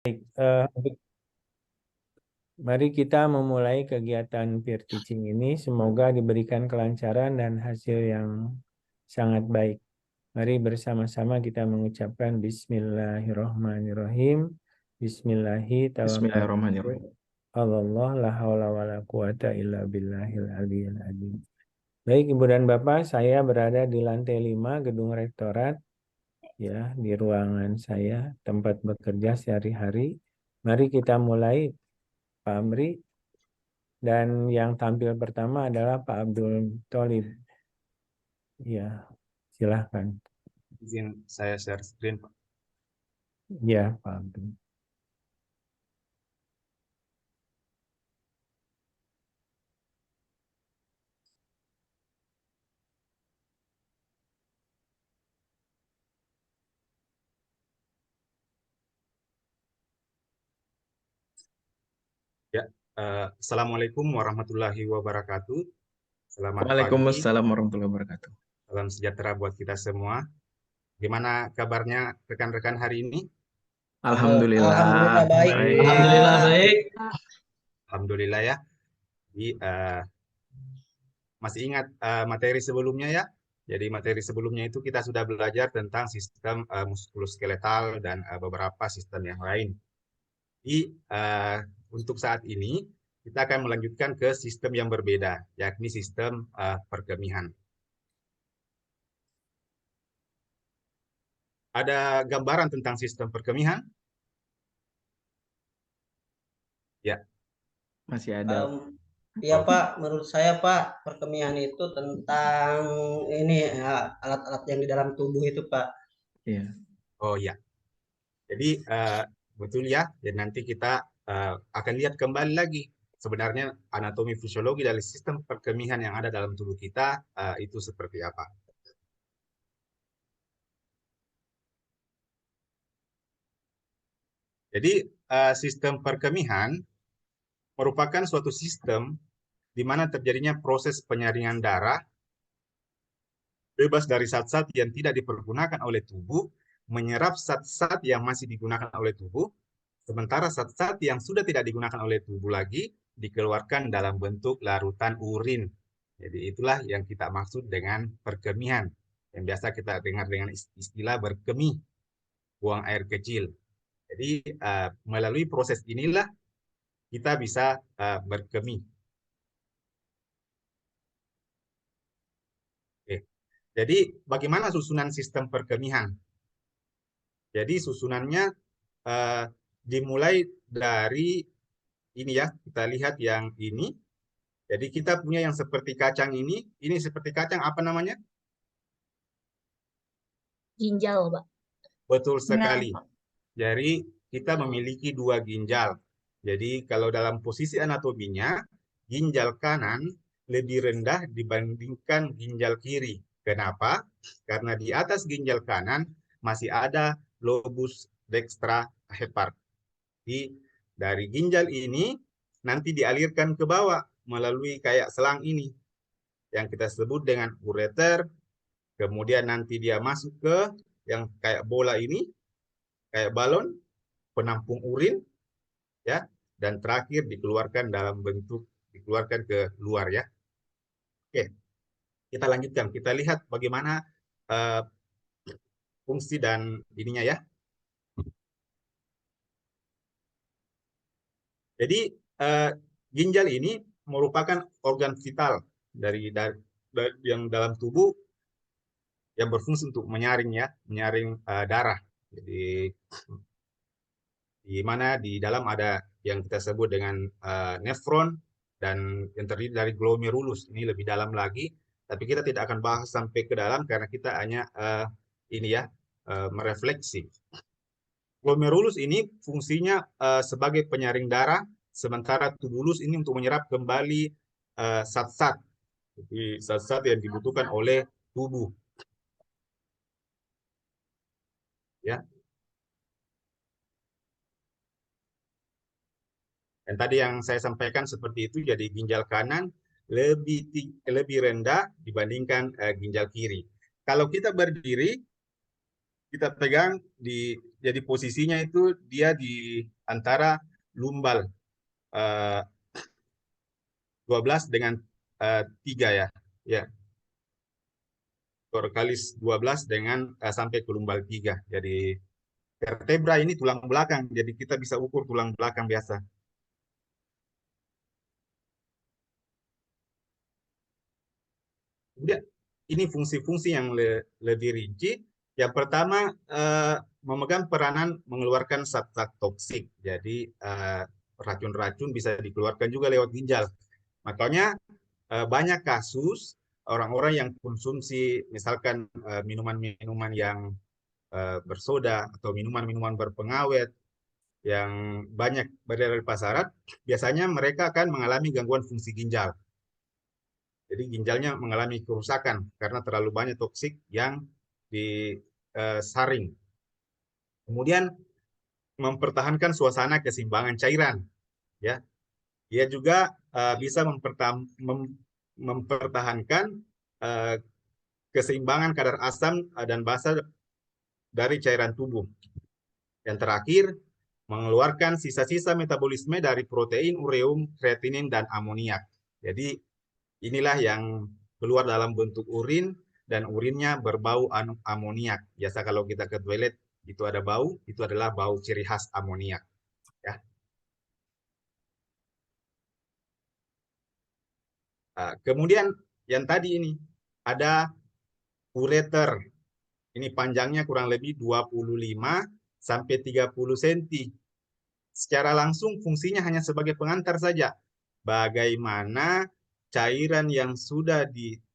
Mari kita memulai kegiatan peer teaching ini. Semoga diberikan kelancaran dan hasil yang sangat baik. Mari bersama-sama kita mengucapkan Bismillahirrahmanirrahim. Bismillahirrahmanirrahim. Allah la haula wala quwata illa billahil aliyil azim. Baik Ibu dan Bapak, saya berada di lantai 5 gedung rektorat, ya, di ruangan saya, tempat bekerja sehari-hari. Mari kita mulai, Pak Amri. Dan yang tampil pertama adalah Pak Abdul Tholib. Ya, silahkan. Izin saya share screen, Pak. Ya, Pak Abdul. Ya, Assalamualaikum warahmatullahi wabarakatuh. Selamat pagi, Waalaikumsalam warahmatullahi wabarakatuh. salam sejahtera buat kita semua. Gimana kabarnya rekan-rekan hari ini? Alhamdulillah. Alhamdulillah baik. Alhamdulillah baik. Alhamdulillah ya. Jadi, masih ingat materi sebelumnya ya? Jadi materi sebelumnya itu kita sudah belajar tentang sistem muskuloskeletal dan beberapa sistem yang lain. Jadi untuk saat ini kita akan melanjutkan ke sistem yang berbeda, yakni sistem perkemihan. Ada gambaran tentang sistem perkemihan? Ya. Masih ada. Ya Pak, menurut saya Pak, perkemihan itu tentang ini ya, alat-alat yang di dalam tubuh itu Pak. Iya. Oh ya. Jadi betul ya. Dan nanti kita akan lihat kembali lagi sebenarnya anatomi fisiologi dari sistem perkemihan yang ada dalam tubuh kita itu seperti apa. Jadi sistem perkemihan merupakan suatu sistem di mana terjadinya proses penyaringan darah bebas dari zat-zat yang tidak dipergunakan oleh tubuh, menyerap zat-zat yang masih digunakan oleh tubuh, sementara zat-zat yang sudah tidak digunakan oleh tubuh lagi dikeluarkan dalam bentuk larutan urin. Jadi itulah yang kita maksud dengan perkemihan, yang biasa kita dengar dengan istilah berkemih, buang air kecil. Jadi melalui proses inilah kita bisa berkemih. Oke. Jadi bagaimana susunan sistem perkemihan? Jadi susunannya dimulai dari ini ya, kita lihat yang ini. Jadi kita punya yang seperti kacang ini seperti kacang apa namanya? Ginjal, Pak. Betul Nah, sekali. Jadi kita memiliki 2 ginjal. Jadi kalau dalam posisi anatominya, ginjal kanan lebih rendah dibandingkan ginjal kiri. Kenapa? Karena di atas ginjal kanan masih ada lobus dextra hepar. Jadi dari ginjal ini nanti dialirkan ke bawah melalui kayak selang ini yang kita sebut dengan ureter. Kemudian nanti dia masuk ke yang kayak bola ini, kayak balon, penampung urin, ya, dan terakhir dikeluarkan dalam bentuk dikeluarkan ke luar ya. Oke, kita lanjutkan. Kita lihat bagaimana fungsi dan ininya ya. Jadi ginjal ini merupakan organ vital dari yang dalam tubuh yang berfungsi untuk menyaring ya, menyaring darah. Jadi di mana di dalam ada yang kita sebut dengan nefron dan yang terdiri dari glomerulus. Ini lebih dalam lagi, tapi kita tidak akan bahas sampai ke dalam karena kita hanya ini ya merefleksi. Glomerulus ini fungsinya sebagai penyaring darah, sementara tubulus ini untuk menyerap kembali zat-zat, zat-zat yang dibutuhkan oleh tubuh. Ya. Dan tadi yang saya sampaikan seperti itu, jadi ginjal kanan lebih rendah dibandingkan ginjal kiri. Kalau kita berdiri, kita pegang jadi posisinya itu dia di antara lumbal 12 dengan 3 ya. Ya, coracalis 12 dengan sampai ke lumbal 3. Jadi vertebra ini tulang belakang, jadi kita bisa ukur tulang belakang biasa. Kemudian ini fungsi-fungsi yang lebih rinci. Yang pertama memegang peranan mengeluarkan zat-zat toksik. Jadi racun-racun bisa dikeluarkan juga lewat ginjal. Makanya banyak kasus orang-orang yang konsumsi misalkan minuman-minuman yang bersoda atau minuman-minuman berpengawet yang banyak beredar di pasaran, biasanya mereka akan mengalami gangguan fungsi ginjal. Jadi ginjalnya mengalami kerusakan karena terlalu banyak toksik yang disaring. Kemudian mempertahankan suasana keseimbangan cairan, ya. Dia juga bisa mempertahankan keseimbangan kadar asam dan basa dari cairan tubuh. Yang terakhir, mengeluarkan sisa-sisa metabolisme dari protein, ureum, kreatinin, dan amoniak. Jadi inilah yang keluar dalam bentuk urin dan urinnya berbau amoniak. Biasa kalau kita ke toilet itu ada bau, itu adalah bau ciri khas amoniak. Ya. Kemudian yang tadi ini ada ureter. Ini panjangnya kurang lebih 25 sampai 30 cm. Secara langsung fungsinya hanya sebagai pengantar saja. Bagaimana cairan yang sudah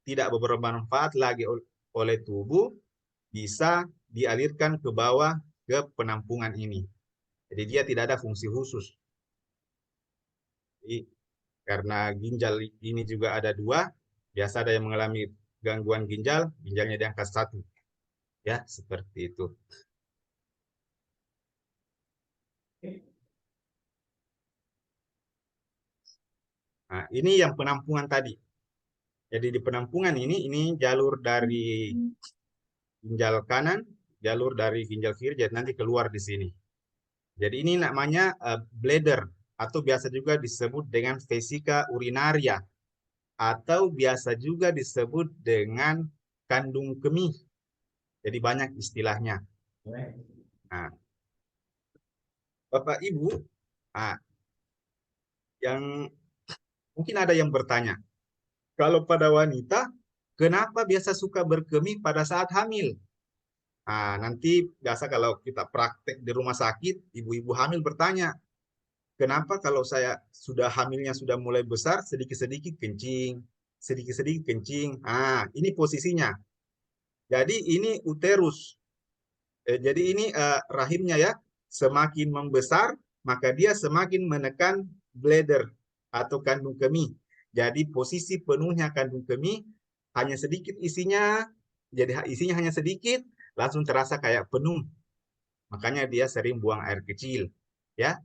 tidak bermanfaat lagi oleh tubuh bisa dialirkan ke bawah ke penampungan ini. Jadi dia tidak ada fungsi khusus. Jadi, karena ginjal ini juga ada 2, biasa ada yang mengalami gangguan ginjal, ginjalnya diangkat 1. Ya, seperti itu. Nah, ini yang penampungan tadi. Jadi di penampungan ini jalur dari ginjal kanan, jalur dari ginjal kiri, jadi nanti keluar di sini. Jadi ini namanya bladder, atau biasa juga disebut dengan vesika urinaria, atau biasa juga disebut dengan kandung kemih. Jadi banyak istilahnya. Nah, Bapak Ibu, yang mungkin ada yang bertanya, kalau pada wanita, kenapa biasa suka berkemih pada saat hamil? Nah, nanti biasa kalau kita praktek di rumah sakit, ibu-ibu hamil bertanya, kenapa kalau saya sudah hamilnya sudah mulai besar, sedikit-sedikit kencing, sedikit-sedikit kencing. Nah, ini posisinya. Jadi ini uterus. Jadi ini rahimnya ya, semakin membesar, maka dia semakin menekan bladder atau kandung kemih. Jadi posisi penuhnya kandung kemih hanya sedikit isinya, jadi isinya hanya sedikit, langsung terasa kayak penuh. Makanya dia sering buang air kecil, ya.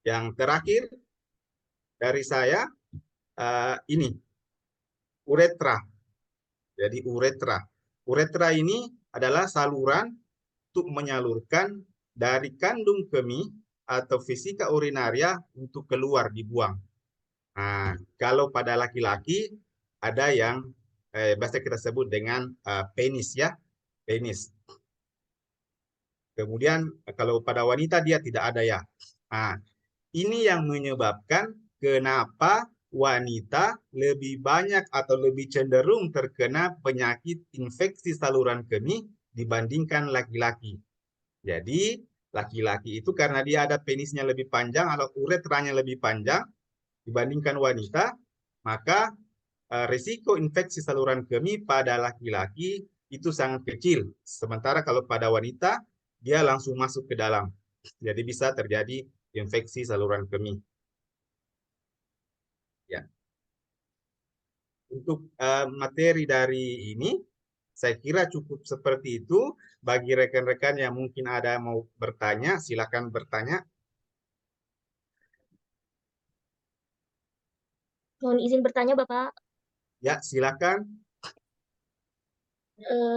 Yang terakhir dari saya ini uretra. Jadi uretra. Uretra ini adalah saluran untuk menyalurkan dari kandung kemih atau vesika urinaria untuk keluar dibuang. Nah, kalau pada laki-laki ada yang biasa kita sebut dengan penis ya, penis. Kemudian kalau pada wanita dia tidak ada ya. Nah, ini yang menyebabkan kenapa wanita lebih banyak atau lebih cenderung terkena penyakit infeksi saluran kemih dibandingkan laki-laki. Jadi, laki-laki itu karena dia ada penisnya lebih panjang atau uretranya lebih panjang dibandingkan wanita, maka risiko infeksi saluran kemih pada laki-laki itu sangat kecil. Sementara kalau pada wanita, dia langsung masuk ke dalam. Jadi bisa terjadi infeksi saluran kemih. Ya. Untuk materi dari ini, saya kira cukup seperti itu. Bagi rekan-rekan yang mungkin ada mau bertanya, silakan bertanya. Mohon izin bertanya, Bapak. Ya, silakan.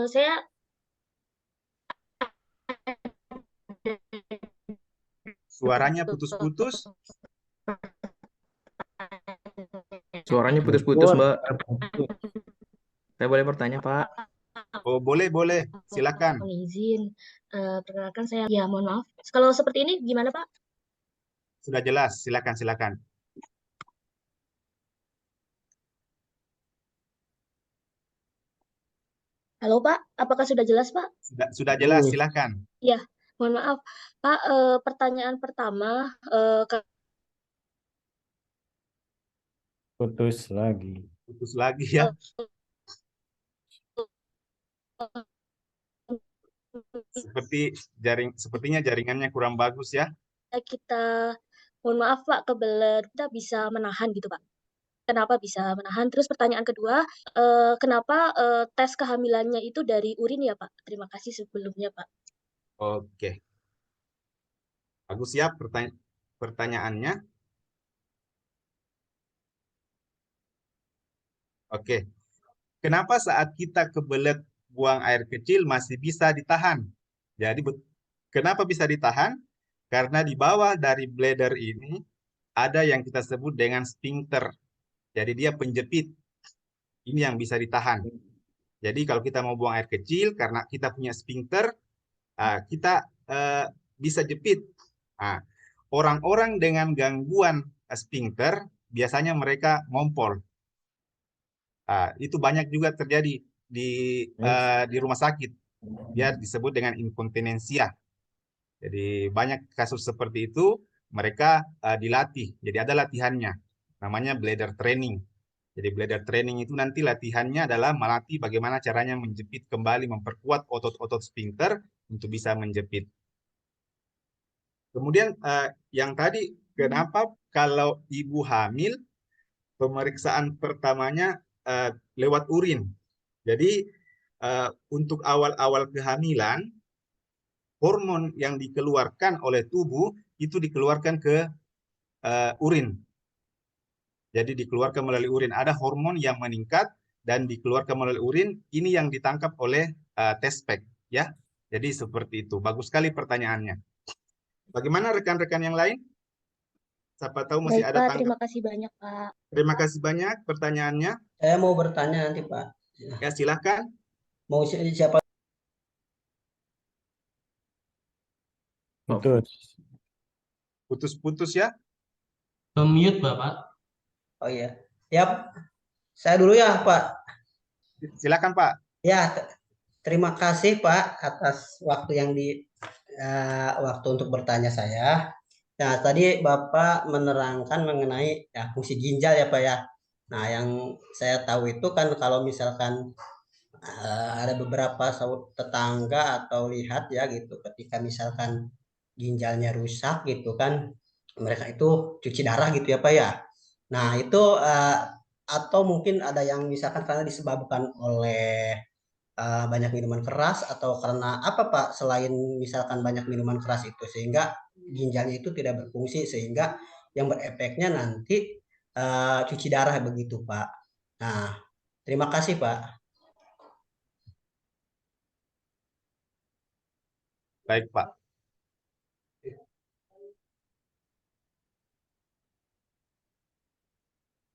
Saya Suaranya putus-putus. Suaranya putus-putus, Mbak. Saya boleh bertanya, Pak? Oh, boleh, boleh. Silakan. mohon izin. Perkenalkan saya, ya mohon maaf. Kalau seperti ini gimana Pak? Sudah jelas. Silakan, silakan. Halo Pak, apakah sudah jelas Pak? Sudah jelas. Silakan. Ya, mohon maaf Pak. Pertanyaan pertama, Putus lagi. Putus lagi ya. Sepertinya jaringannya kurang bagus ya. kita, mohon maaf Pak, kebelet kita bisa menahan gitu Pak. Kenapa bisa menahan? Terus pertanyaan kedua, kenapa tes kehamilannya itu dari urin ya Pak? Terima kasih sebelumnya Pak. Oke. Bagus ya pertanyaannya. Oke. Kenapa saat kita kebelet buang air kecil masih bisa ditahan? Jadi kenapa bisa ditahan? Karena di bawah dari bladder ini ada yang kita sebut dengan sphincter. Jadi dia penjepit. Ini yang bisa ditahan. Jadi kalau kita mau buang air kecil, karena kita punya sphincter, kita bisa jepit. Nah, orang-orang dengan gangguan sphincter, biasanya mereka ngompol. Itu banyak juga terjadi di rumah sakit. Dia disebut dengan inkontinensia. Jadi banyak kasus seperti itu, mereka dilatih. Jadi ada latihannya, namanya bladder training. Jadi bladder training itu nanti latihannya adalah melatih bagaimana caranya menjepit kembali, memperkuat otot-otot sphincter untuk bisa menjepit. Kemudian yang tadi, kenapa kalau ibu hamil, pemeriksaan pertamanya lewat urin. Jadi untuk awal-awal kehamilan, hormon yang dikeluarkan oleh tubuh itu dikeluarkan ke urin. Jadi dikeluarkan melalui urin. Ada hormon yang meningkat dan dikeluarkan melalui urin. Ini yang ditangkap oleh test pack, ya. Jadi seperti itu. Bagus sekali pertanyaannya. Bagaimana rekan-rekan yang lain? Siapa tahu masih Baik ada Pak, tanggapan. terima kasih banyak Pak. Terima kasih banyak pertanyaannya. Saya mau bertanya nanti Pak. Ya, silakan. Mau siapa? Putus. Putus-putus ya. Mute Bapak. Oh iya. Ya, saya dulu ya Pak. Silakan Pak. Ya, terima kasih Pak atas waktu yang waktu untuk bertanya saya. Nah, tadi Bapak menerangkan mengenai ya fungsi ginjal ya Pak ya. Nah, yang saya tahu itu kan kalau misalkan ada beberapa tetangga atau lihat ya gitu, ketika misalkan ginjalnya rusak gitu kan, mereka itu cuci darah gitu ya Pak ya. Nah, itu atau mungkin ada yang misalkan karena disebabkan oleh banyak minuman keras atau karena apa Pak selain misalkan banyak minuman keras itu sehingga ginjalnya itu tidak berfungsi sehingga yang berefeknya nanti cuci darah begitu Pak. Nah, terima kasih Pak. Baik Pak.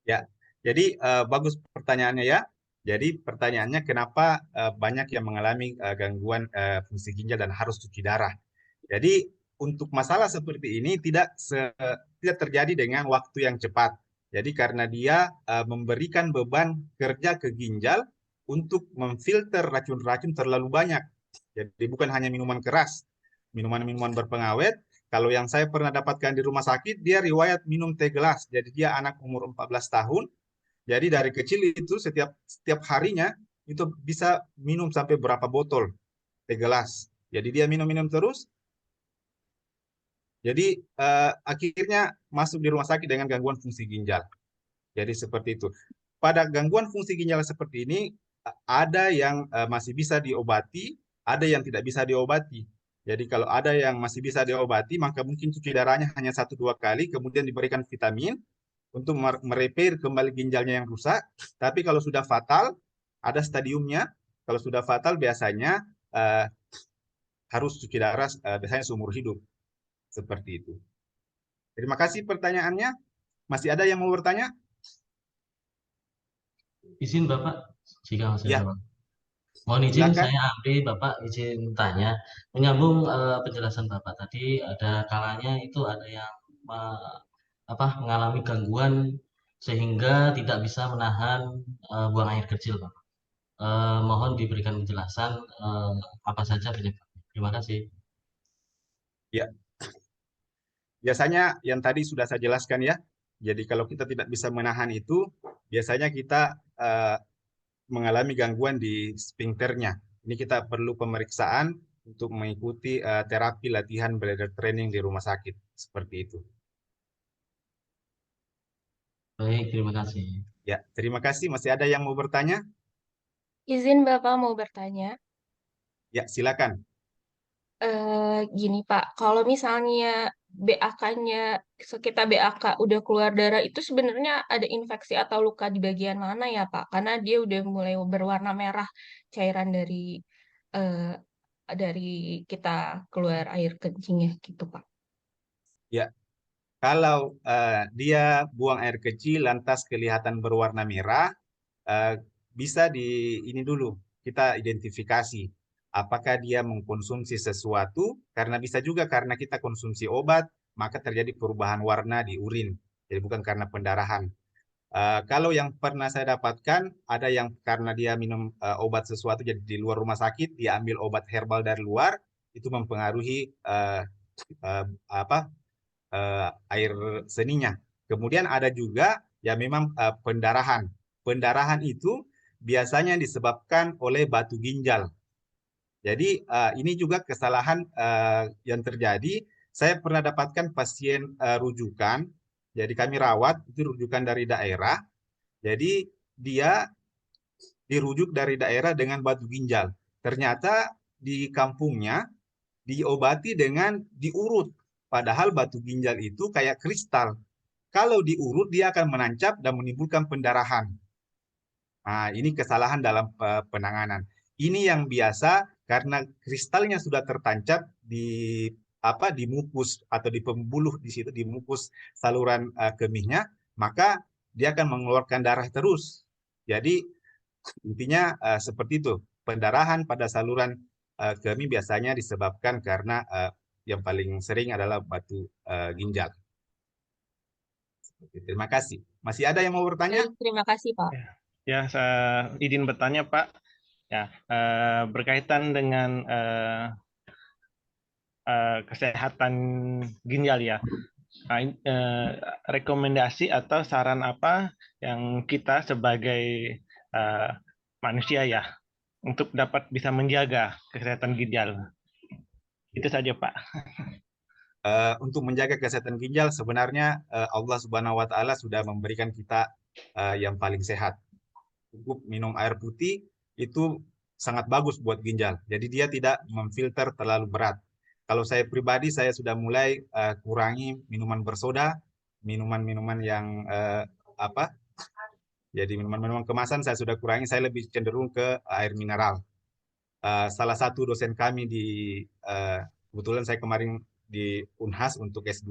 Ya, jadi bagus pertanyaannya ya. Jadi pertanyaannya kenapa banyak yang mengalami gangguan fungsi ginjal dan harus cuci darah. Jadi untuk masalah seperti ini tidak terjadi dengan waktu yang cepat. Jadi karena dia memberikan beban kerja ke ginjal untuk memfilter racun-racun terlalu banyak. Jadi bukan hanya minuman keras, minuman-minuman berpengawet. Kalau yang saya pernah dapatkan di rumah sakit, dia riwayat minum teh gelas. Jadi dia anak umur 14 tahun. Jadi dari kecil itu setiap harinya itu bisa minum sampai berapa botol teh gelas. Jadi dia minum-minum terus. Jadi akhirnya masuk di rumah sakit dengan gangguan fungsi ginjal. Jadi seperti itu. Pada gangguan fungsi ginjal seperti ini, ada yang masih bisa diobati, ada yang tidak bisa diobati. Jadi kalau ada yang masih bisa diobati, maka mungkin cuci darahnya hanya 1-2 kali, kemudian diberikan vitamin untuk merepair kembali ginjalnya yang rusak. Tapi kalau sudah fatal, ada stadiumnya. Kalau sudah fatal biasanya harus cuci darah, biasanya seumur hidup. Seperti itu. Terima kasih pertanyaannya. Masih ada yang mau bertanya? Izin Bapak, jika masih Ya, ada Pak. Mohon izin silakan. saya Amri, Bapak izin tanya. Menyambung penjelasan Bapak tadi, ada kalanya itu ada yang mengalami gangguan sehingga tidak bisa menahan buang air kecil, Pak. Mohon diberikan penjelasan apa saja penyebabnya. Terima kasih. Ya, biasanya yang tadi sudah saya jelaskan ya. Jadi kalau kita tidak bisa menahan itu, biasanya kita mengalami gangguan di sphincternya. Ini kita perlu pemeriksaan untuk mengikuti terapi latihan bladder training di rumah sakit. Seperti itu. Baik, terima kasih. Ya, terima kasih. Masih ada yang mau bertanya? Izin Bapak mau bertanya. Ya, silakan. Gini Pak, kalau misalnya BAK-nya, kita BAK udah keluar darah itu sebenarnya ada infeksi atau luka di bagian mana ya Pak? Karena dia udah mulai berwarna merah cairan eh, dari kita keluar air kencingnya gitu Pak. Ya, kalau dia buang air kecil lantas kelihatan berwarna merah, bisa ini dulu kita identifikasi apakah dia mengkonsumsi sesuatu, karena bisa juga karena kita konsumsi obat maka terjadi perubahan warna di urin, jadi bukan karena pendarahan. Kalau yang pernah saya dapatkan ada yang karena dia minum obat sesuatu, jadi di luar rumah sakit dia ambil obat herbal dari luar, itu mempengaruhi air seninya. Kemudian ada juga ya memang pendarahan. Pendarahan itu biasanya disebabkan oleh batu ginjal. Jadi ini juga kesalahan yang terjadi. Saya pernah dapatkan pasien rujukan, jadi kami rawat itu rujukan dari daerah. Jadi dia dirujuk dari daerah dengan batu ginjal. Ternyata di kampungnya diobati dengan diurut. Padahal batu ginjal itu kayak kristal. Kalau diurut dia akan menancap dan menimbulkan pendarahan. Nah, ini kesalahan dalam penanganan. Ini yang biasa karena kristalnya sudah tertancap di di mukus atau di pembuluh di situ, di mukus saluran kemihnya, maka dia akan mengeluarkan darah terus. Jadi intinya seperti itu. Pendarahan pada saluran kemih biasanya disebabkan karena yang paling sering adalah batu ginjal. Terima kasih. Masih ada yang mau bertanya? Baik, terima kasih Pak. Ya, saya izin bertanya Pak. Ya, berkaitan dengan kesehatan ginjal ya. Rekomendasi atau saran apa yang kita sebagai manusia ya untuk dapat bisa menjaga kesehatan ginjal? Itu saja Pak. Untuk menjaga kesehatan ginjal sebenarnya Allah Subhanahu wa taala sudah memberikan kita yang paling sehat. Cukup minum air putih itu sangat bagus buat ginjal. Jadi dia tidak memfilter terlalu berat. Kalau saya pribadi saya sudah mulai kurangi minuman bersoda, minuman-minuman yang jadi minuman-minuman kemasan saya sudah kurangi, saya lebih cenderung ke air mineral. Salah satu dosen kami kebetulan saya kemarin di Unhas untuk S2,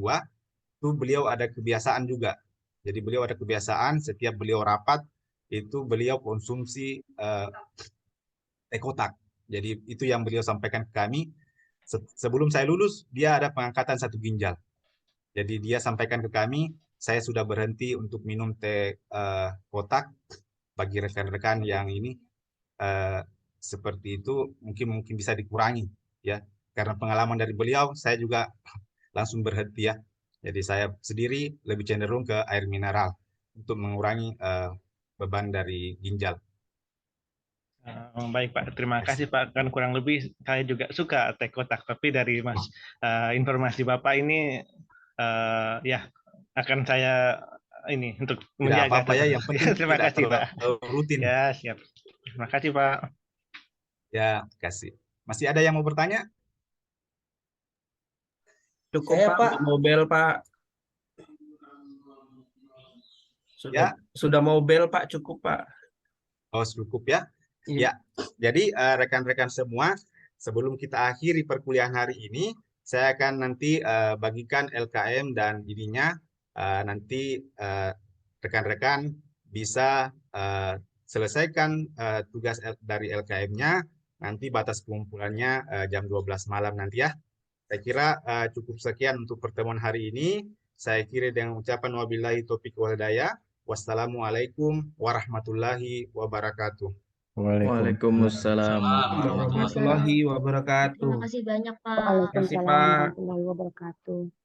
itu beliau ada kebiasaan juga. Jadi beliau ada kebiasaan setiap beliau rapat, itu beliau konsumsi teh kotak. Jadi itu yang beliau sampaikan ke kami. Sebelum saya lulus, dia ada pengangkatan 1 ginjal. Jadi dia sampaikan ke kami, saya sudah berhenti untuk minum teh kotak. Bagi rekan-rekan yang ini seperti itu mungkin bisa dikurangi ya. Karena pengalaman dari beliau, saya juga langsung berhenti ya. Jadi saya sendiri lebih cenderung ke air mineral untuk mengurangi beban dari ginjal. Baik Pak, terima kasih Pak. Kan kurang lebih saya juga suka teh kotak, tapi dari informasi Bapak ini ya akan saya ini untuk menjaga. Apa-apa ya, yang penting terima kasih Pak. Rutin. Ya siap. Terima kasih Pak. Ya, kasih. Masih ada yang mau bertanya? Cukup Saya, Pak, Pak. untuk mobil Pak. Sudah mau bel Pak, cukup Pak. Oh, cukup ya. Iya. Ya, jadi rekan-rekan semua, sebelum kita akhiri perkuliahan hari ini, saya akan nanti bagikan LKM dan ininya, nanti rekan-rekan bisa selesaikan tugas dari LKM-nya, nanti batas pengumpulannya jam 12 malam nanti ya. Saya kira cukup sekian untuk pertemuan hari ini. Saya kira dengan ucapan wabillahi taufiq wal hidayah. Wassalamualaikum warahmatullahi wabarakatuh. Waalaikumsalam Waalaikumsalam. Warahmatullahi wabarakatuh. Terima kasih banyak, Pak. Terima kasih Waalaikumsalam Pak. warahmatullahi wabarakatuh.